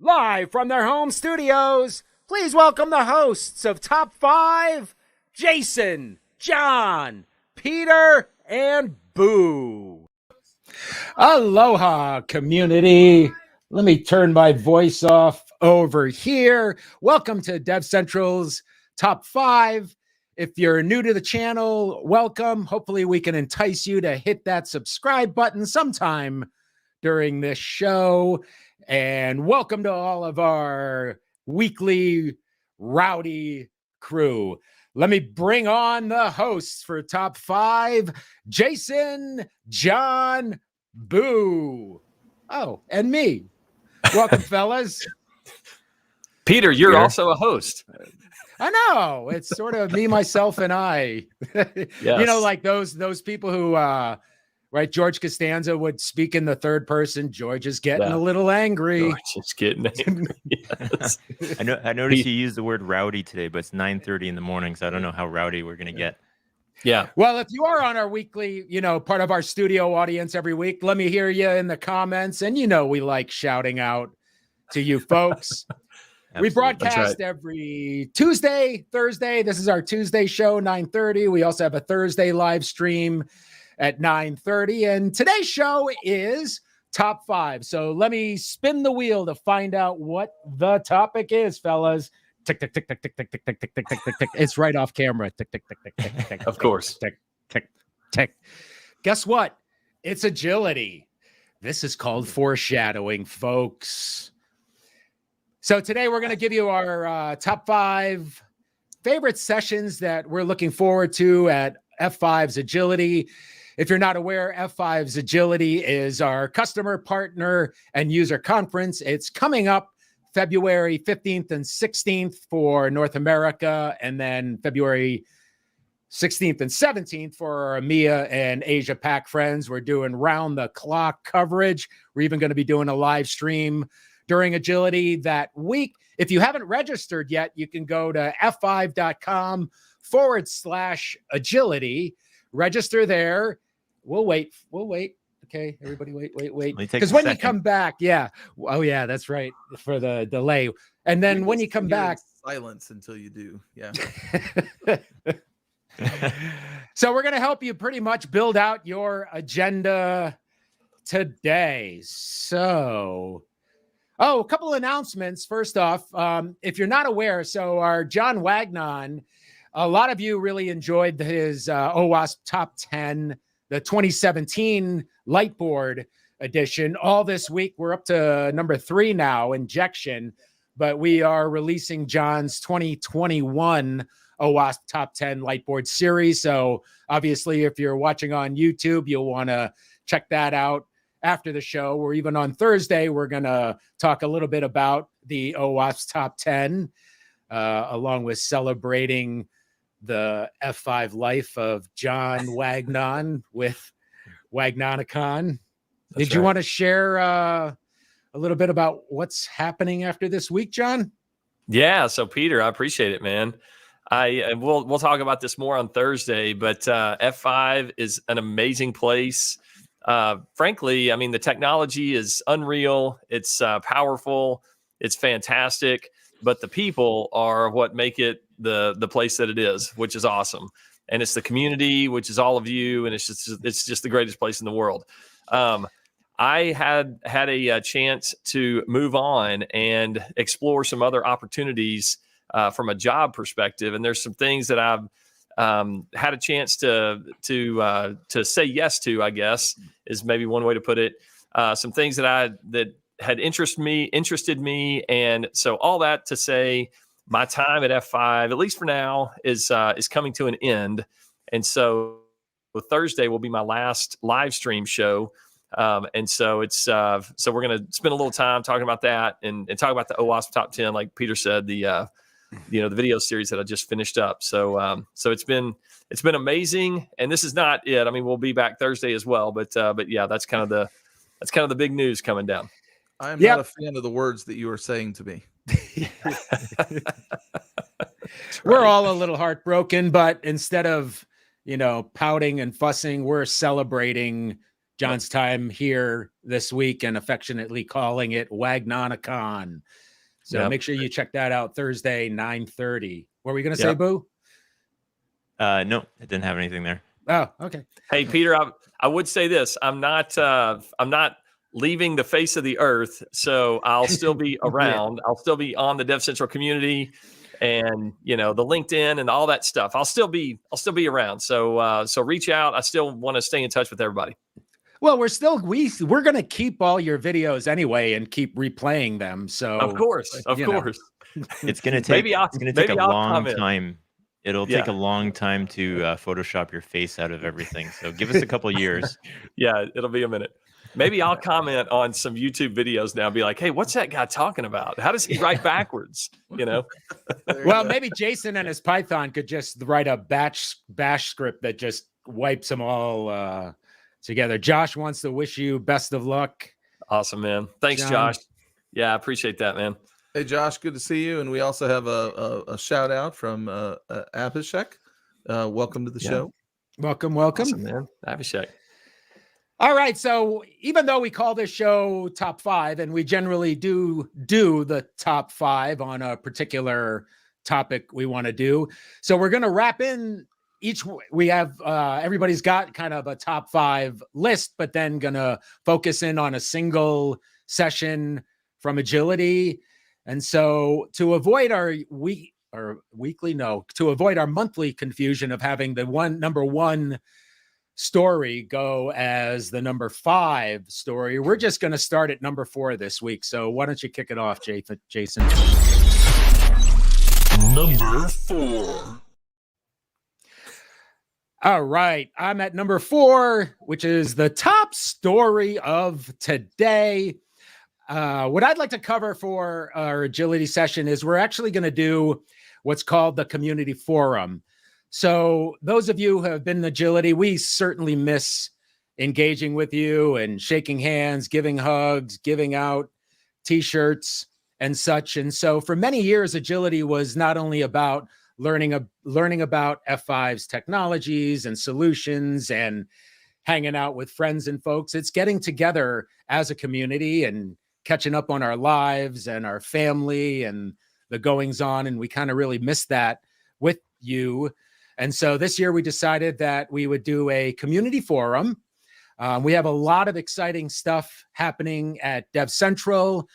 Live from their home studios, please welcome the hosts of Top 5, Jason, John, Peter, and Boo. Aloha, community. Let me turn my voice off over here. Welcome to DevCentral's Top 5. If you're new to the channel, welcome. Hopefully we can entice you to hit that subscribe button sometime during this show. And welcome to all of our weekly rowdy crew. Let me bring on the hosts for Top 5, Jason, John, Boo. Oh, and me. Welcome, fellas. Peter, you're also a host. I know. It's sort of me, myself, and I. Yes. You know, like those people who, right, George Costanza would speak in the third person. George is getting a little angry. George is getting angry. Yes. I noticed you used the word rowdy today, but it's 9:30 in the morning, so I don't know how rowdy we're going to get. Yeah. Well, if you are on our weekly, part of our studio audience every week, let me hear you in the comments. And we like shouting out to you folks. We broadcast every Tuesday, Thursday. This is our Tuesday show, 9:30. We also have a Thursday live stream at 9:30. And today's show is Top 5. So let me spin the wheel to find out what the topic is, fellas. Tick, tick, tick, tick, tick, tick, tick, tick, tick, tick, tick, tick, tick. It's right off camera. Tick, tick, tick, tick, tick, tick. Of course. Tick, tick, tick. Guess what? It's agility. This is called foreshadowing, folks. So today we're going to give you our top 5 favorite sessions that we're looking forward to at F5's Agility. If you're not aware, F5's Agility is our customer, partner, and user conference. It's coming up February 15th and 16th for North America, and then February 16th and 17th for our EMEA and Asia Pac friends. We're doing round-the-clock coverage. We're even going to be doing a live stream during Agility that week. If you haven't registered yet, you can go to f5.com/agility. Register there. We'll wait. Okay, everybody wait. Because when you come back, oh yeah, that's right, for the delay. And then when you come back, silence until you do. Yeah. So we're going to help you pretty much build out your agenda today. So, a couple announcements. First off, if you're not aware, so our John Wagnon, a lot of you really enjoyed his OWASP Top 10, the 2017 Lightboard edition. All this week, we're up to number 3 now, Injection, but we are releasing John's 2021 OWASP Top 10 Lightboard series. So obviously, if you're watching on YouTube, you'll want to check that out after the show, or even on Thursday. We're going to talk a little bit about the OWASP Top 10, along with celebrating the F5 life of John Wagnon with Wagnonicon. Did you want to share a little bit about what's happening after this week, John? Yeah. So Peter, I appreciate it, man. We'll talk about this more on Thursday, but F5 is an amazing place. Frankly, I mean, the technology is unreal. It's powerful. It's fantastic. But the people are what make it the place that it is, which is awesome. And it's the community, which is all of you, and it's just the greatest place in the world. I had a chance to move on and explore some other opportunities from a job perspective, and there's some things that I've had a chance to say yes to, I guess, is maybe one way to put it. Some things that had interested me, and so all that to say, my time at F5, at least for now, is coming to an end, and so Thursday will be my last live stream show, and so it's so we're going to spend a little time talking about that and talk about the OWASP Top 10, like Peter said, the video series that I just finished up. So it's been amazing, and this is not it. I mean, we'll be back Thursday as well, but yeah, that's kind of the big news coming down. I am not a fan of the words that you are saying to me. We're all a little heartbroken, but instead of pouting and fussing, we're celebrating John's time here this week and affectionately calling it Wagnonicon. So make sure you check that out Thursday, 9:30. What were we going to say, Boo? No, I didn't have anything there. Oh, okay. Hey, Peter, I would say this. I'm not leaving the face of the earth, so I'll still be around. I'll still be on the DevCentral community and, the LinkedIn and all that stuff. I'll still be around. So reach out. I still want to stay in touch with everybody. Well, we're going to keep all your videos anyway and keep replaying them. So of course. It's going to take a long time. It'll take a long time to Photoshop your face out of everything. So give us a couple years. Yeah, it'll be a minute. Maybe I'll comment on some YouTube videos now and be like, hey, what's that guy talking about? How does he write backwards? Well, maybe Jason and his Python could just write a bash script that just wipes them all together. Josh wants to wish you best of luck. Awesome, man. Thanks, John. Josh. Yeah, I appreciate that, man. Hey, Josh, good to see you. And we also have a shout out from Abhishek. Welcome to the show. Welcome. Awesome, man. Abhishek. All right. So even though we call this show Top 5, and we generally do the top 5 on a particular topic we want to do. So we're going to wrap in we have everybody's got kind of a top 5 list, but then going to focus in on a single session from Agility. And so to avoid our monthly confusion of having the number 1 story go as the number 5 story, we're just going to start at number 4 this week. So why don't you kick it off, Jason? Number 4. All right. I'm at number 4, which is the top story of today. What I'd like to cover for our Agility session is we're actually going to do what's called the Community Forum. So those of you who have been in Agility, we certainly miss engaging with you and shaking hands, giving hugs, giving out T-shirts and such. And so for many years, Agility was not only about learning about F5's technologies and solutions and hanging out with friends and folks. It's getting together as a community and catching up on our lives and our family and the goings on. And we kind of really miss that with you. And so this year we decided that we would do a community forum. We have a lot of exciting stuff happening at DevCentral.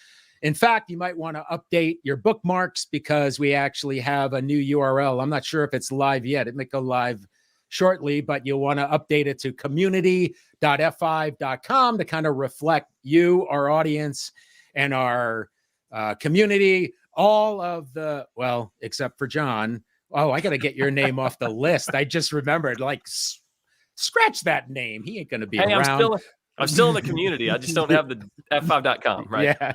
In fact, you might want to update your bookmarks because we actually have a new URL. I'm not sure if it's live yet. It may go live shortly, but you'll want to update it to community.f5.com to kind of reflect you, our audience, and our community. All of the, well, except for John. Oh, I got to get your name off the list. I just remembered, scratch that name. He ain't going to be around. I'm still in the community. I just don't have the f5.com, right? Yeah.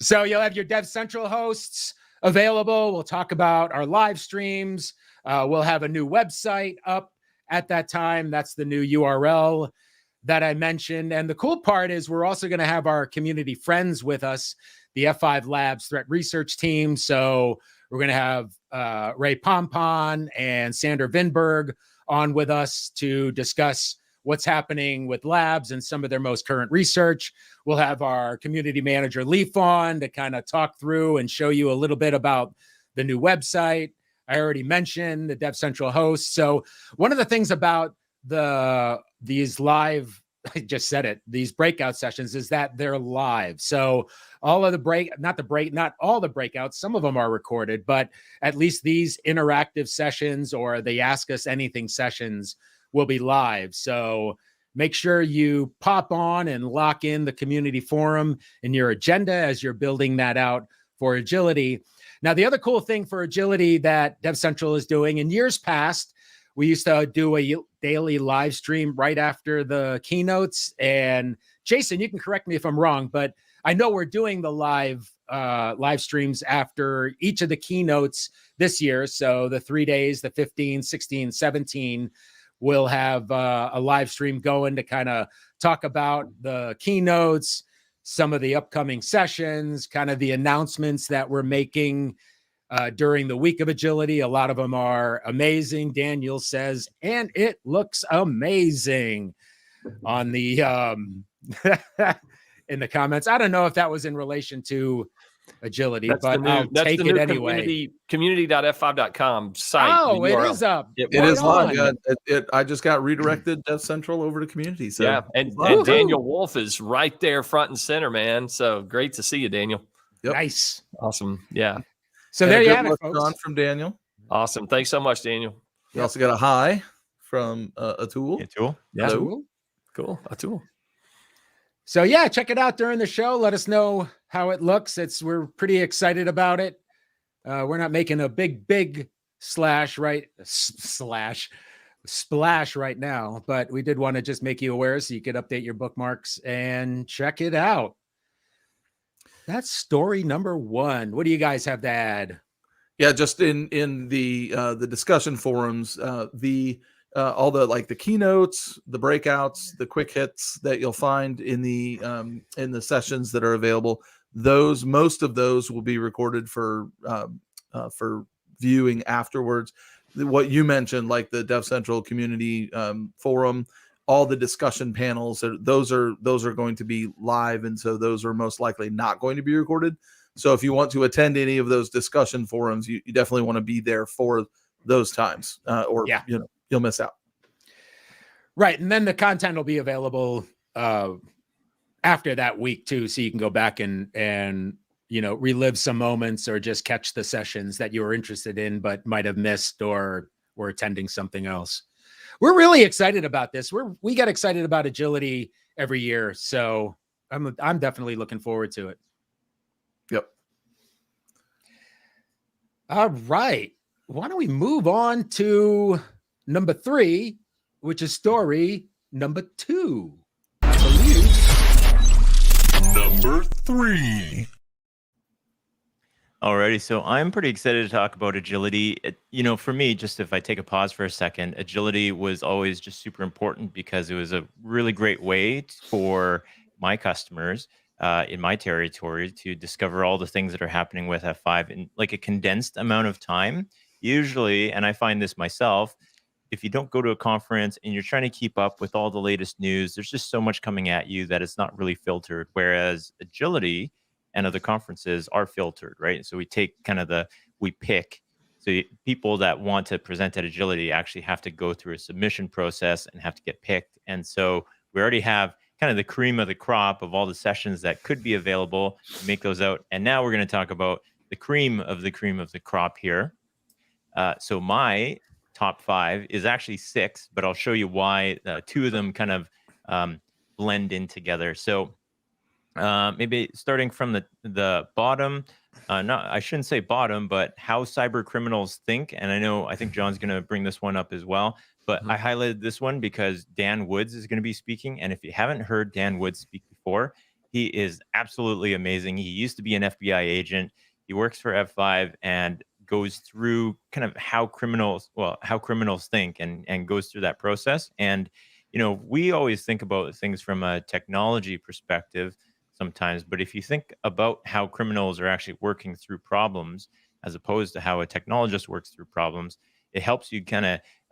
So you'll have your DevCentral hosts available. We'll talk about our live streams. We'll have a new website up at that time. That's the new URL that I mentioned. And the cool part is we're also going to have our community friends with us, the F5 Labs threat research team. So we're going to have Ray Pompon and Sander Vinberg on with us to discuss what's happening with labs and some of their most current research. We'll have our community manager, Leaf, on to kind of talk through and show you a little bit about the new website. I already mentioned the DevCentral hosts. So one of the things about these live, I just said it, these breakout sessions is that they're live. So all of the not all the breakouts, some of them are recorded, but at least these interactive sessions or the Ask Us Anything sessions will be live. So make sure you pop on and lock in the community forum in your agenda as you're building that out for Agility. Now, the other cool thing for Agility that DevCentral is doing, in years past, we used to do a daily live stream right after the keynotes. And Jason, you can correct me if I'm wrong, but I know we're doing the live streams after each of the keynotes this year. So the 3 days, the 15, 16, 17, we'll have a live stream going to kind of talk about the keynotes, some of the upcoming sessions, kind of the announcements that we're making during the week of Agility. A lot of them are amazing. Daniel says, and it looks amazing. on the in the comments. I don't know if that was in relation to agility, but I'll take it anyway. Community.f5.com site. Oh, it is up. It is live. I just got redirected DevCentral over to Community. So yeah, and Daniel Wolf is right there front and center, man. So great to see you, Daniel. Yep. Nice. Awesome. Yeah. So there you have it, folks. On from Daniel. Awesome. Thanks so much, Daniel. We also got a hi from Atul. Atul. Yeah. Atul. Cool. Atul. So yeah, check it out during the show. Let us know how it looks. We're pretty excited about it. We're not making a big splash right now, but we did want to just make you aware so you could update your bookmarks and check it out. That's story number 1. What do you guys have to add? Yeah, just in the discussion forums, all the the keynotes, the breakouts, the quick hits that you'll find in the sessions that are available. Most of those will be recorded for viewing afterwards. What you mentioned, like the DevCentral community forum, all the discussion panels, those are going to be live, and so those are most likely not going to be recorded. So if you want to attend any of those discussion forums, you definitely want to be there for those times, or you'll miss out. Right, and then the content will be available after that week too, so you can go back and relive some moments or just catch the sessions that you were interested in but might have missed or were attending something else. We're really excited about this. We get excited about agility every year, so I'm definitely looking forward to it. Yep. All right. Why don't we move on to number 3, which is story number 2, I believe. Number 3. Alrighty, so I'm pretty excited to talk about agility. For me, just if I take a pause for a second, agility was always just super important because it was a really great way for my customers in my territory to discover all the things that are happening with F5 in like a condensed amount of time. Usually, and I find this myself, if you don't go to a conference and you're trying to keep up with all the latest news, there's just so much coming at you that it's not really filtered. Whereas agility and other conferences are filtered, right? So we pick. So people that want to present at agility actually have to go through a submission process and have to get picked. And so we already have kind of the cream of the crop of all the sessions that could be available, make those out. And now we're going to talk about the cream of the crop here. So my top 5 is actually 6, but I'll show you why 2 of them kind of blend in together. So maybe starting from the bottom, I shouldn't say bottom, but how cyber criminals think. And I think John's going to bring this one up as well. But I highlighted this one because Dan Woods is going to be speaking. And if you haven't heard Dan Woods speak before, he is absolutely amazing. He used to be an FBI agent. He works for F5 and goes through kind of how criminals think and goes through that process. And, we always think about things from a technology perspective sometimes, but if you think about how criminals are actually working through problems as opposed to how a technologist works through problems, it helps you kind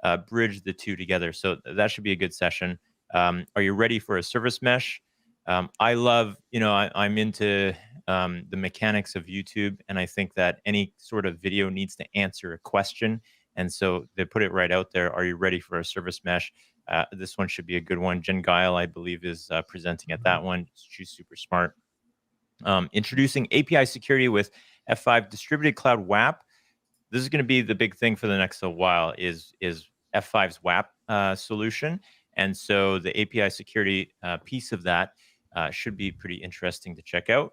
of bridge the two together. So that should be a good session. Are you ready for a service mesh? I love, I'm into the mechanics of YouTube, and I think that any sort of video needs to answer a question. And so they put it right out there. Are you ready for a service mesh? This one should be a good one. Jen Guile, I believe, is presenting at that one. She's super smart. Introducing API security with F5 Distributed Cloud WAP. This is going to be the big thing for the next little while is F5's WAP solution. And so the API security piece of that should be pretty interesting to check out.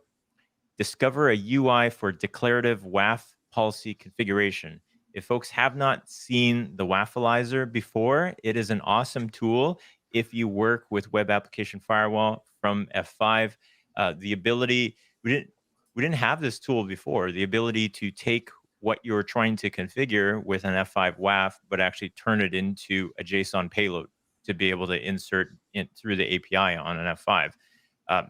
Discover a UI for declarative WAF policy configuration. If folks have not seen the Waffleizer before, it is an awesome tool if you work with Web Application Firewall from F5. The ability, we didn't have this tool before, the ability to take what you're trying to configure with an F5 WAF, but actually turn it into a JSON payload to be able to insert it through the API on an F5.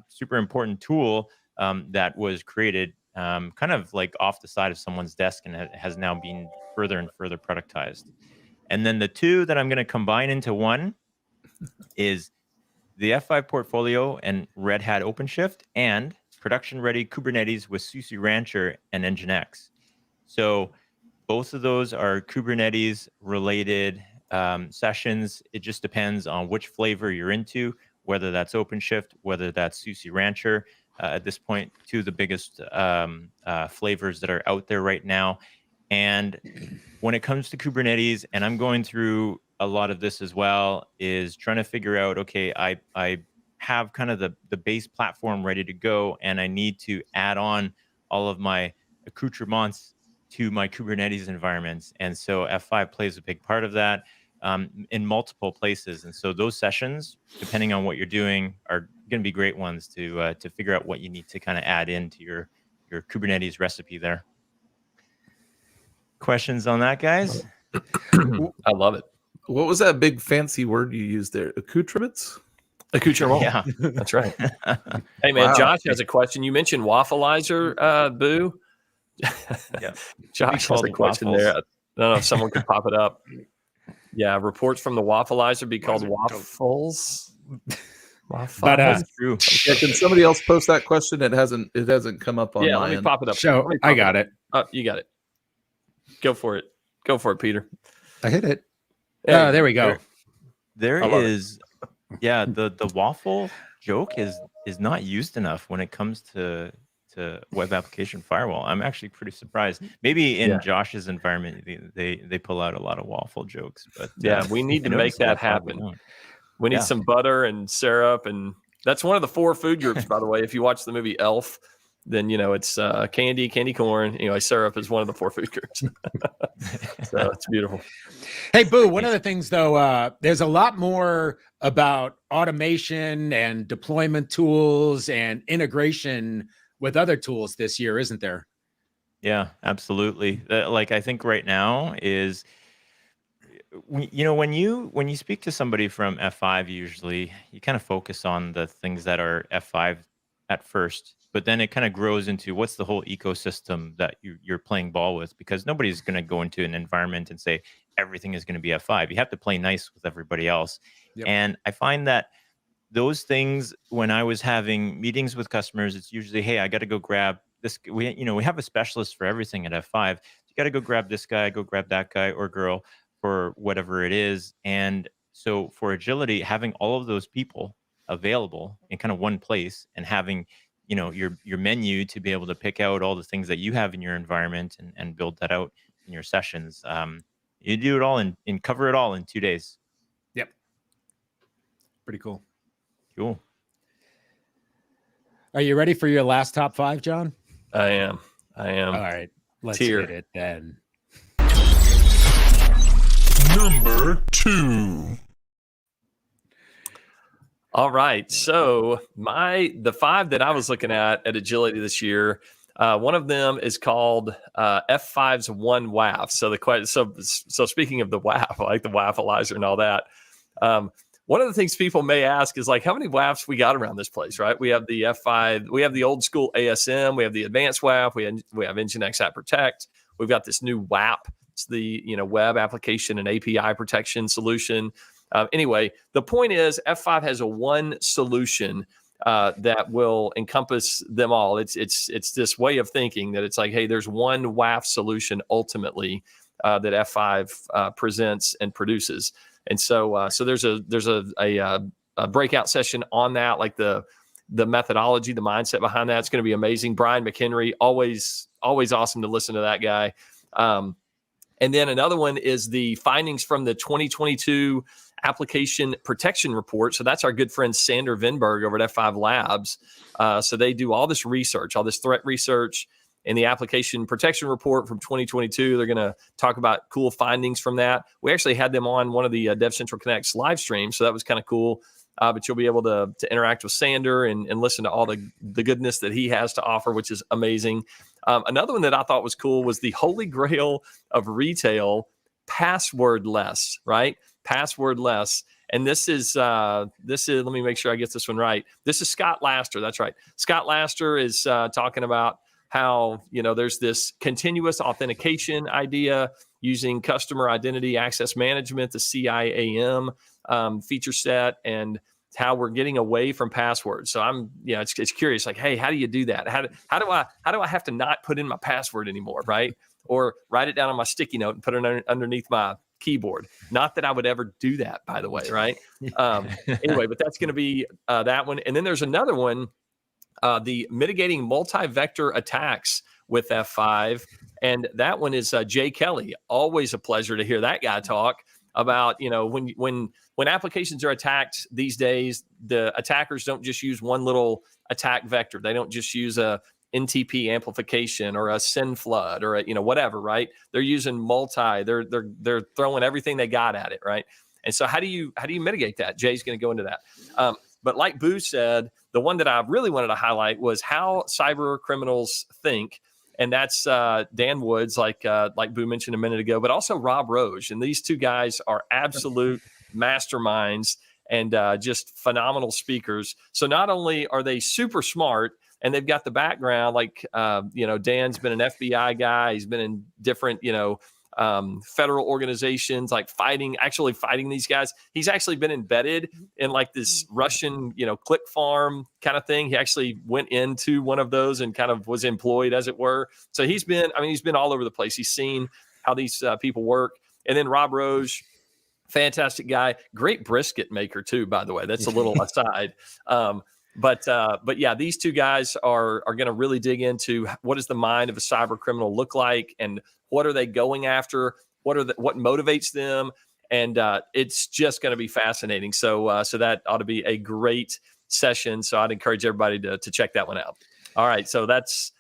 Super important tool that was created kind of like off the side of someone's desk and has now been further and further productized. And then the two that I'm going to combine into one is the F5 portfolio and Red Hat OpenShift, and production-ready Kubernetes with SUSE Rancher and Nginx. So both of those are Kubernetes-related sessions. It just depends on which flavor you're into, whether that's OpenShift, whether that's SUSE Rancher. At this point, two of the biggest flavors that are out there right now. And when it comes to Kubernetes, and I'm going through a lot of this as well, is trying to figure out, okay, I have kind of the base platform ready to go, and I need to add on all of my accoutrements to my Kubernetes environments. And so F5 plays a big part of that in multiple places. And so those sessions, depending on what you're doing, are going to be great ones to figure out what you need to kind of add into your Kubernetes recipe there. Questions on that, guys? I love it. What was that big fancy word you used there? Accoutrements? Accoutrement. Yeah. That's right. Hey, man, Wow. Josh has a question. You mentioned waffleizer, Boo. Yeah. Josh has a question waffles. there. I don't know if someone could pop it up. Yeah, reports from the waffleizer be called waffles. But That's true. Yeah, can somebody else post that question? It hasn't come up on Yeah, my let me end. pop it up. show, Let me I pop got up. it. You got it. Go for it. Go for it, Peter. I hit it. Hey, There we go. There I love is, yeah, the waffle joke is not used enough when it comes to web application firewall. I'm actually pretty surprised. Maybe in Yeah. Josh's environment, they pull out a lot of waffle jokes, but Yeah, we need to I make noticed that F5 happen. we don't. We need Yeah. some butter and syrup, and that's one of the 4 food groups, by the way. If you watch the movie Elf, then it's candy corn. Anyway, syrup is one of the 4 food groups. So it's beautiful. Hey, Boo, one of the things, though, there's a lot more about automation and deployment tools and integration with other tools this year, isn't there? Yeah, absolutely. Like I think right now is, when you speak to somebody from F5, usually you kind of focus on the things that are F5 at first, but then it kind of grows into what's the whole ecosystem that you're playing ball with, because nobody's going to go into an environment and say everything is going to be F5. You have to play nice with everybody else. Yep. And I find that those things, when I was having meetings with customers, it's usually, hey, I got to go grab this. We have a specialist for everything at F5. You got to go grab this guy, go grab that guy or girl for whatever it is. And so for agility, having all of those people available in kind of one place, and having your menu to be able to pick out all the things that you have in your environment and build that out in your sessions. You do it all and cover it all in 2 days. Yep. Pretty cool. Cool. Are you ready for your last top 5, John? I am. All right. Let's Tier. hit it then. Number 2. All right. So the 5 that I was looking at agility this year, one of them is called F5's One WAF. So speaking of the WAF, like the waffleizer and all that, one of the things people may ask is like, how many WAFs we got around this place, right? We have the F5, we have the old school ASM, we have the advanced WAF, we have Nginx App Protect, we've got this new WAP. It's the web application and API protection solution. Anyway, the point is F5 has a one solution that will encompass them all. It's this way of thinking that it's like, hey, there's one WAF solution ultimately that F5 presents and produces. And so there's a breakout session on that, like the methodology, the mindset behind that. It's going to be amazing. Brian McHenry, always awesome to listen to that guy. And then another one is the findings from the 2022 application protection report. So that's our good friend Sander Vinberg over at F5 Labs. So they do all this research, all this threat research, in the application protection report from 2022. They're going to talk about cool findings from that. We actually had them on one of the DevCentral Connects live streams, so that was kind of cool. But you'll be able to interact with Sander and listen to all the goodness that he has to offer, which is amazing. Another one that I thought was cool was the Holy Grail of retail, passwordless, right? Passwordless. And this is, let me make sure I get this one right. This is Scott Laster. That's right. Scott Laster is talking about how, there's this continuous authentication idea using customer identity access management, the CIAM feature set. And how we're getting away from passwords. So I'm, it's curious, like, hey, how do you do that? How do I have to not put in my password anymore, right? Or write it down on my sticky note and put it underneath my keyboard. Not that I would ever do that, by the way, right? Anyway, but that's going to be that one. And then there's another one, the mitigating multi-vector attacks with F5. And that one is Jay Kelly. Always a pleasure to hear that guy talk about, when applications are attacked these days, the attackers don't just use one little attack vector. They don't just use a NTP amplification or a SYN flood or whatever, right? They're using multi. They're throwing everything they got at it, right? And so how do you mitigate that? Jay's going to go into that. But like Boo said, the one that I really wanted to highlight was how cyber criminals think. And that's Dan Woods, like Boo mentioned a minute ago, but also Rob Roge. And these two guys are absolute masterminds and just phenomenal speakers. So not only are they super smart and they've got the background, like, Dan's been an FBI guy. He's been in different, federal organizations, like fighting these guys. He's actually been embedded in like this Russian, click farm kind of thing. He actually went into one of those and kind of was employed, as it were. So he's been all over the place. He's seen how these people work. And then Rob Roge, fantastic guy, great brisket maker too, by the way. That's a little aside. But yeah, these two guys are going to really dig into what does the mind of a cyber criminal look like, and what are they going after? What motivates them? And it's just going to be fascinating. So that ought to be a great session. So I'd encourage everybody to check that one out. All right, so that's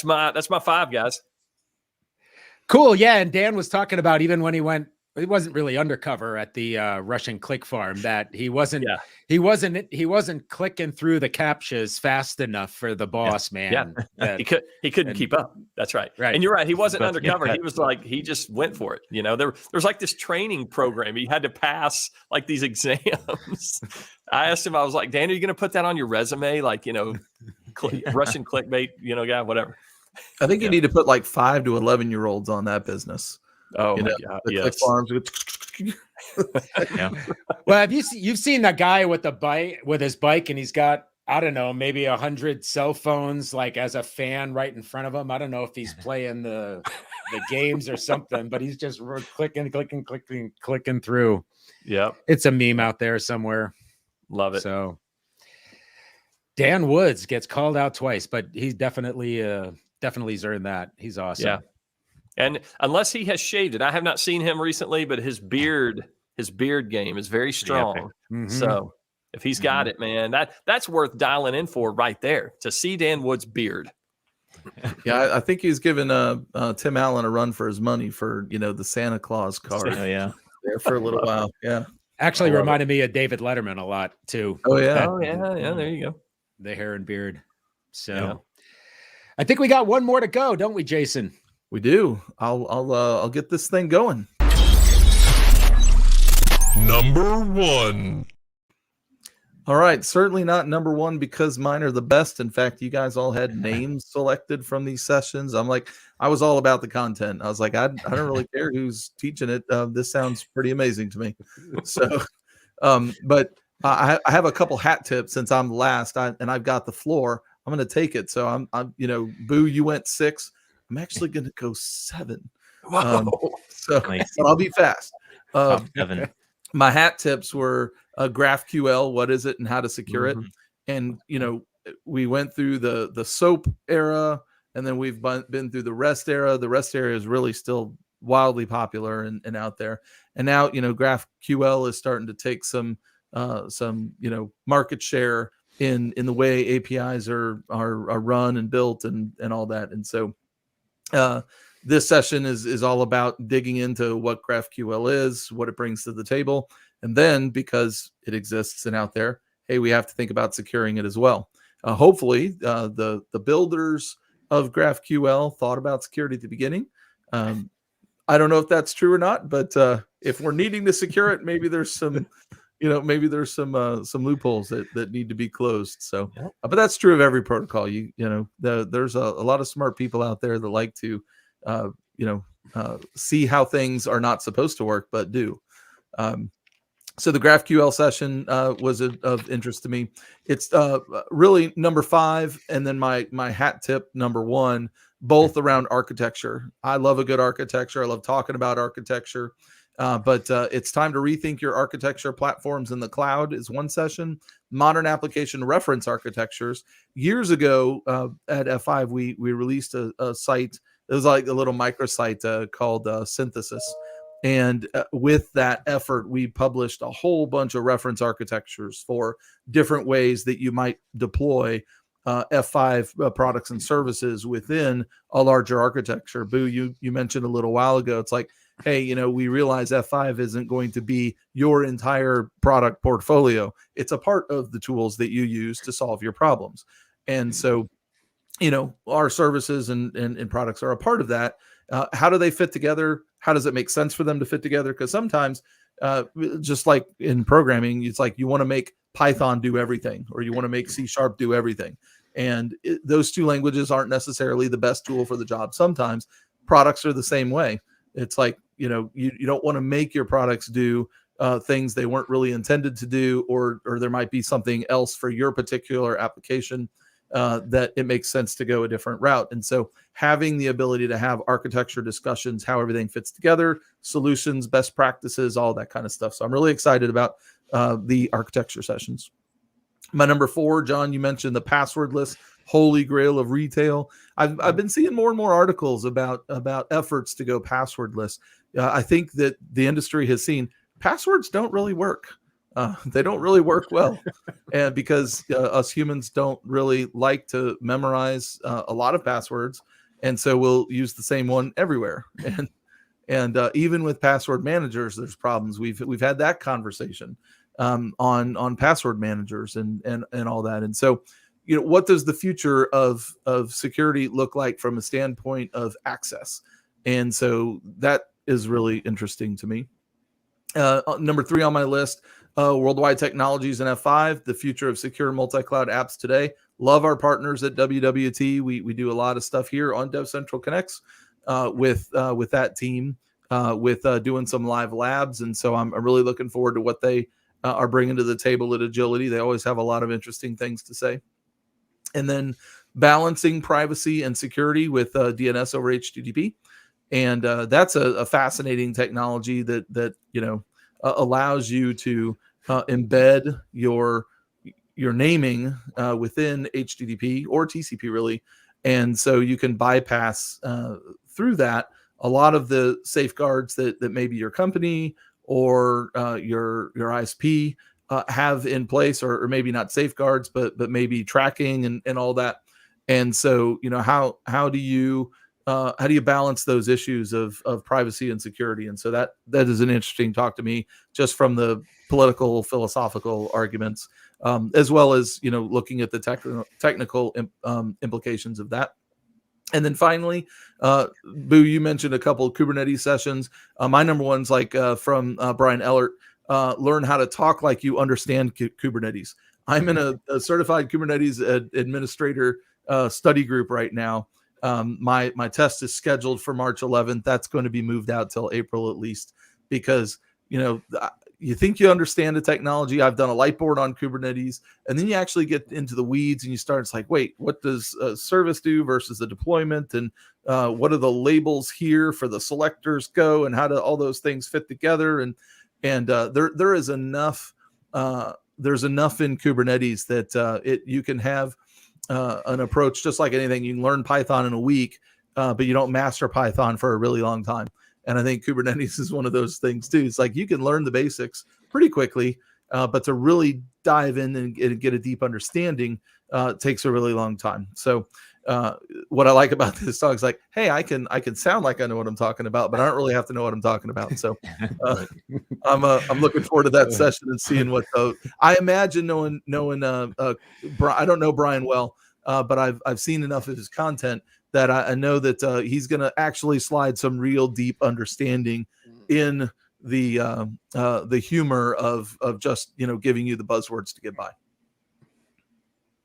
my 5, guys. Cool. Yeah, and Dan was talking about even when he wasn't really undercover at the Russian click farm, that he wasn't clicking through the captures fast enough for the boss, man. Yeah. He couldn't keep up. That's right. Right. And you're right. He wasn't undercover. He was like, he just went for it. There's like this training program. He had to pass like these exams. I asked him, I was like, Dan, are you going to put that on your resume? Like, Russian clickbait, guy, whatever. I think you need to put like 5 to 11-year-olds on that business. Oh, my God. Yes. Farms. Yeah. Well, you've seen that guy with his bike, and he's got, I don't know, maybe 100 cell phones like as a fan right in front of him. I don't know if he's playing the games or something, but he's just clicking through. Yep. It's a meme out there somewhere. Love it. So Dan Woods gets called out twice, but he's definitely has earned that. He's awesome. Yeah. And unless he has shaved it, I have not seen him recently, but his beard game is very strong. Mm-hmm. So if he's got it, man, that's worth dialing in for right there, to see Dan Wood's beard. Yeah, I think he's given Tim Allen a run for his money for the Santa Claus card. Oh yeah, there for a little while. Yeah, actually reminded me of David Letterman a lot too. Oh yeah, There you go. The hair and beard. So I think we got one more to go, don't we, Jason? We do. I'll get this thing going. Number 1. All right, certainly not number 1 because mine are the best. In fact, you guys all had names selected from these sessions. I was all about the content. I was like, I don't really care who's teaching it. This sounds pretty amazing to me. So, but I have a couple hat tips since I'm last, and I've got the floor. I'm going to take it. So I'm Boo, you went 6. I'm actually going to go 7. So nice. But I'll be fast. 7. My hat tips were GraphQL, what is it and how to secure it. And, we went through the SOAP era, and then we've been through the REST era. The REST era is really still wildly popular and out there. And now, GraphQL is starting to take some market share in the way APIs are run and built and all that. And so this session is all about digging into what GraphQL is, what it brings to the table, and then because it exists and out there, hey, we have to think about securing it as well. Hopefully, the builders of GraphQL thought about security at the beginning. I don't know if that's true or not, but if we're needing to secure it, maybe there's some loopholes that need to be closed. So, but that's true of every protocol. There's a lot of smart people out there that like to, see how things are not supposed to work, but do. So the GraphQL session was of interest to me. It's really number 5, and then my hat tip number 1, both around architecture. I love a good architecture. I love talking about architecture, but it's time to rethink your architecture platforms in the cloud is one session. Modern application reference architectures. Years ago at F5, we released a site. It was like a little microsite called Synthesis. And with that effort, we published a whole bunch of reference architectures for different ways that you might deploy F5 products and services within a larger architecture. Boo, you mentioned a little while ago, it's like, hey, we realize F5 isn't going to be your entire product portfolio. It's a part of the tools that you use to solve your problems. And so, our services and products are a part of that. How do they fit together? How does it make sense for them to fit together? Because sometimes, just like in programming, it's like you want to make Python do everything, or you want to make C# do everything. And those two languages aren't necessarily the best tool for the job. Sometimes products are the same way. It's like, you don't want to make your products do things they weren't really intended to do, or there might be something else for your particular application that it makes sense to go a different route. And so having the ability to have architecture discussions, how everything fits together, solutions, best practices, all that kind of stuff. So I'm really excited about the architecture sessions. My number 4, John, you mentioned the passwordless holy grail of retail. I've been seeing more and more articles about efforts to go passwordless. I think that the industry has seen passwords don't really work. They don't really work well, and because us humans don't really like to memorize a lot of passwords, and so we'll use the same one everywhere. And even with password managers, there's problems. We've had that conversation on password managers and all that. And so, what does the future of security look like from a standpoint of access? And so that is really interesting to me. Number 3 on my list. Worldwide technologies in F5, the future of secure multi-cloud apps today. Love our partners at WWT. We do a lot of stuff here on DevCentral Connects with that team, with doing some live labs. And so I'm really looking forward to what they are bringing to the table at Agility. They always have a lot of interesting things to say. And then balancing privacy and security with DNS over HTTP. And that's a fascinating technology that allows you to embed your naming within HTTP or TCP, really. And so you can bypass through that a lot of the safeguards that maybe your company or your ISP have in place, or maybe not safeguards, but maybe tracking and all that. And so, how do you balance those issues of privacy and security? And so that is an interesting talk to me, just from the political, philosophical arguments, as well as, looking at the technical implications of that. And then finally, Boo, you mentioned a couple of Kubernetes sessions. My number one's from Brian Ellert, learn how to talk like you understand Kubernetes. I'm in a certified Kubernetes administrator study group right now. My test is scheduled for March 11th. That's going to be moved out till April at least, because you think you understand the technology. I've done a light board on Kubernetes, and then you actually get into the weeds and you start, it's like, wait, what does service do versus the deployment? And what are the labels here for the selectors go, and how do all those things fit together? And there is enough. There's enough in Kubernetes that you can have an approach just like anything. You can learn Python in a week, but you don't master Python for a really long time. And I think Kubernetes is one of those things too. It's like you can learn the basics pretty quickly, but to really dive in and get a deep understanding takes a really long time. So what I like about this talk is like, hey, I can sound like I know what I'm talking about, but I don't really have to know what I'm talking about. So I'm looking forward to that session and seeing what I imagine knowing I don't know Brian well, but I've seen enough of his content that I know that he's going to actually slide some real deep understanding in the humor of just giving you the buzzwords to get by.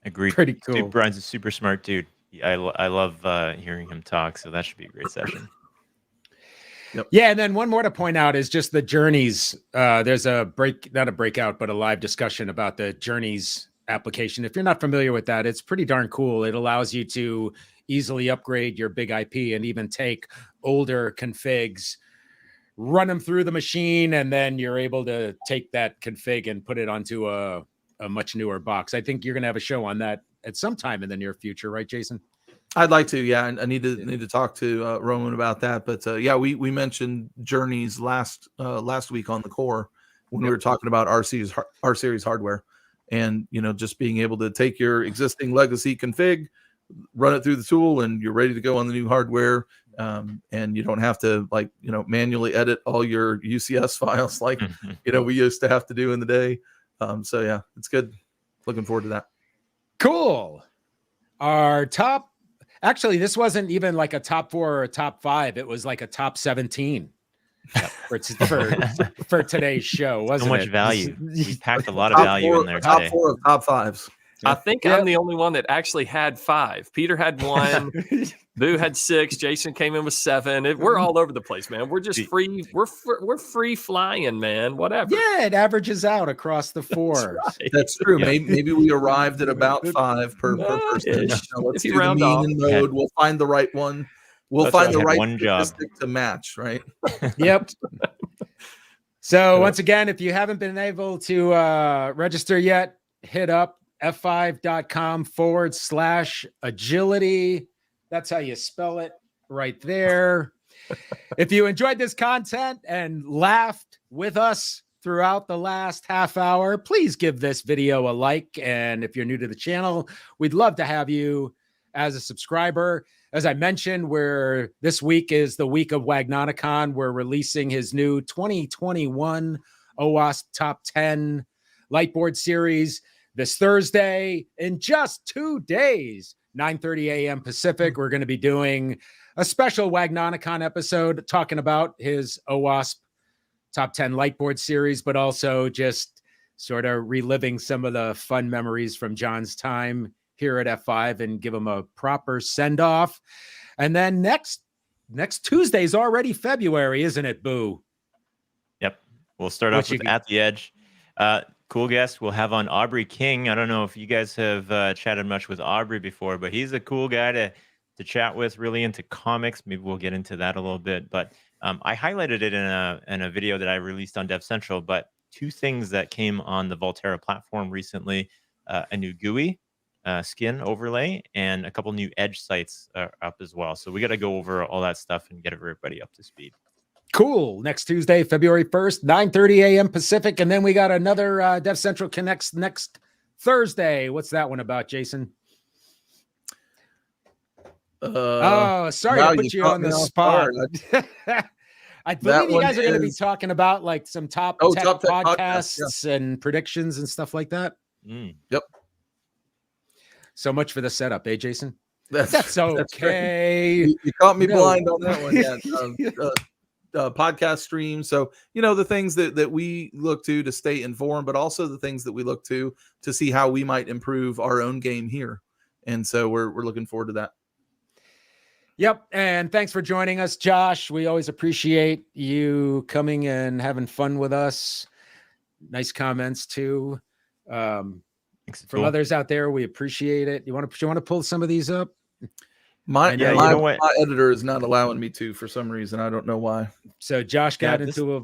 Agreed. Pretty cool. Brian's a super smart dude. I love hearing him talk, so that should be a great session. Yeah, and then one more to point out is just the journeys. There's a not a breakout, but a live discussion about the journeys application. If you're not familiar with that, it's pretty darn cool. It allows you to easily upgrade your big IP and even take older configs, run them through the machine, and then you're able to take that config and put it onto a much newer box. I think you're going to have a show on that at some time in the near future, right, Jason? I'd like to, yeah. I need to talk to Roman about that. But yeah, we mentioned journeys last week on the core when we were talking about R series hardware, and just being able to take your existing legacy config, run it through the tool, and you're ready to go on the new hardware. And you don't have to manually edit all your UCS files like we used to have to do in the day. So yeah, it's good. Looking forward to that. Cool. Our top. Actually, this wasn't even like a top 4 or a top 5. It was like a top 17 for today's show, wasn't it? So much value. We packed a lot of value in there top today. 4 of top 5s. I think I'm the only one that actually had 5. Peter had 1. Boo had 6. Jason came in with 7. We're all over the place, man. We're just free. We're free flying, man. Whatever. Yeah, it averages out across the 4. That's true. Maybe we arrived at about 5 per person. Let's do the mean and mode. We'll find the right one. We'll find the right statistic to match, right? Yep. So once again, if you haven't been able to register yet, hit up f5.com/agility. That's how you spell it right there. If you enjoyed this content and laughed with us throughout the last half hour, please give this video a like. And if you're new to the channel, we'd love to have you as a subscriber. As I mentioned, this week is the week of Wagnonicon. We're releasing his new 2021 OWASP Top 10 Lightboard series this Thursday in just 2 days, 9:30 a.m. Pacific. We're going to be doing a special Wagnonicon episode talking about his OWASP Top 10 Lightboard series, but also just sort of reliving some of the fun memories from John's time here at F5 and give him a proper send-off. And then next Tuesday is already February, isn't it, Boo? Yep. We'll start off with At the Edge. Cool guest. We'll have on Aubrey King. I don't know if you guys have chatted much with Aubrey before, but he's a cool guy to chat with, really into comics. Maybe we'll get into that a little bit. But I highlighted it in a video that I released on DevCentral. But 2 things that came on the Volterra platform recently, a new GUI skin overlay and a couple new Edge sites are up as well. So we got to go over all that stuff and get everybody up to speed. Cool. Next Tuesday, February 1st, 9:30 a.m. Pacific. And then we got another DevCentral Connects next Thursday. What's that one about, Jason? Sorry to put you on the spot. I believe you guys are going to be talking about like some top tech podcasts and predictions and stuff like that. Yep. So much for the setup, eh, Jason? That's okay. You caught me blind on that one. Yeah. Podcast stream. So, the things that we look to stay informed, but also the things that we look to see how we might improve our own game here. And so we're looking forward to that. Yep. And thanks for joining us, Josh. We always appreciate you coming and having fun with us. Nice comments too. From others out there, we appreciate it. You want to pull some of these up? My editor is not allowing me to for some reason. I don't know why. So Josh got into a...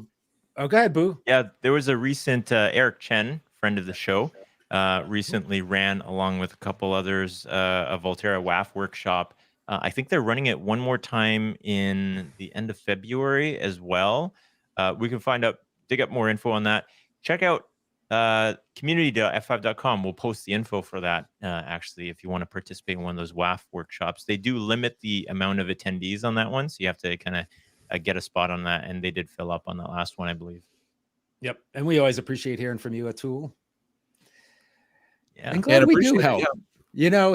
Oh, go ahead, Boo. Yeah, there was a recent Eric Chen, friend of the show, recently ran along with a couple others a Volterra WAF workshop. I think they're running it one more time in the end of February as well. We can dig up more info on that. Check out community.f5.com. We'll post the info for that, actually, if you want to participate in one of those WAF workshops. They do limit the amount of attendees on that one, so you have to kind of get a spot on that, and they did fill up on that last one, I believe. Yep, and we always appreciate hearing from you, Atul. Yeah, I'm glad we do help.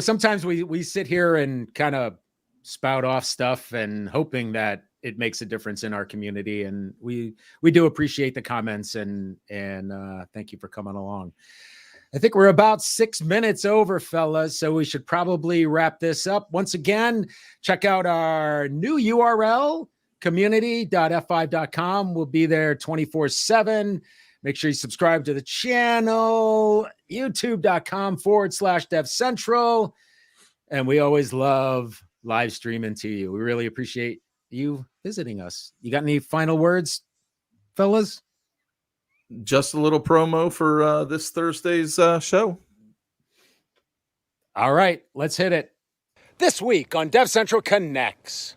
Sometimes we sit here and kind of spout off stuff and hoping that it makes a difference in our community, and we do appreciate the comments and thank you for coming along. I think we're about 6 minutes over, fellas, so we should probably wrap this up. Once again, check out our new URL, community.f5.com. We'll be there 24/7. Make sure you subscribe to the channel, youtube.com/DevCentral. And we always love live streaming to you. We really appreciate you visiting us. You got any final words, fellas? Just a little promo for this Thursday's show. All right, let's hit it. This week on DevCentral Connects.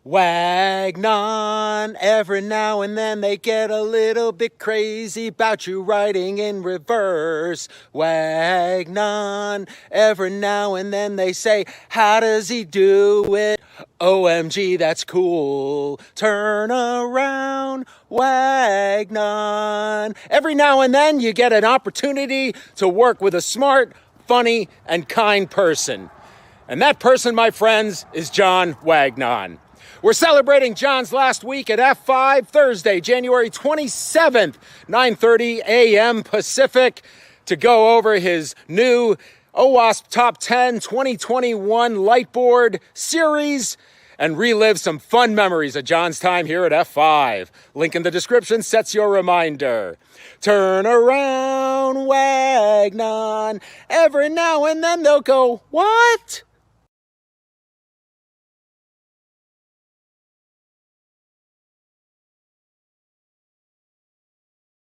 Wagnon, every now and then they get a little bit crazy about you writing in reverse. Wagnon, every now and then they say, how does he do it? OMG, that's cool. Turn around, Wagnon. Every now and then you get an opportunity to work with a smart, funny, and kind person. And that person, my friends, is John Wagnon. We're celebrating John's last week at F5 Thursday, January 27th, 9:30 a.m. Pacific, to go over his new OWASP Top 10 2021 Lightboard series and relive some fun memories of John's time here at F5. Link in the description sets your reminder. Turn around, Wagnon. Every now and then they'll go, what?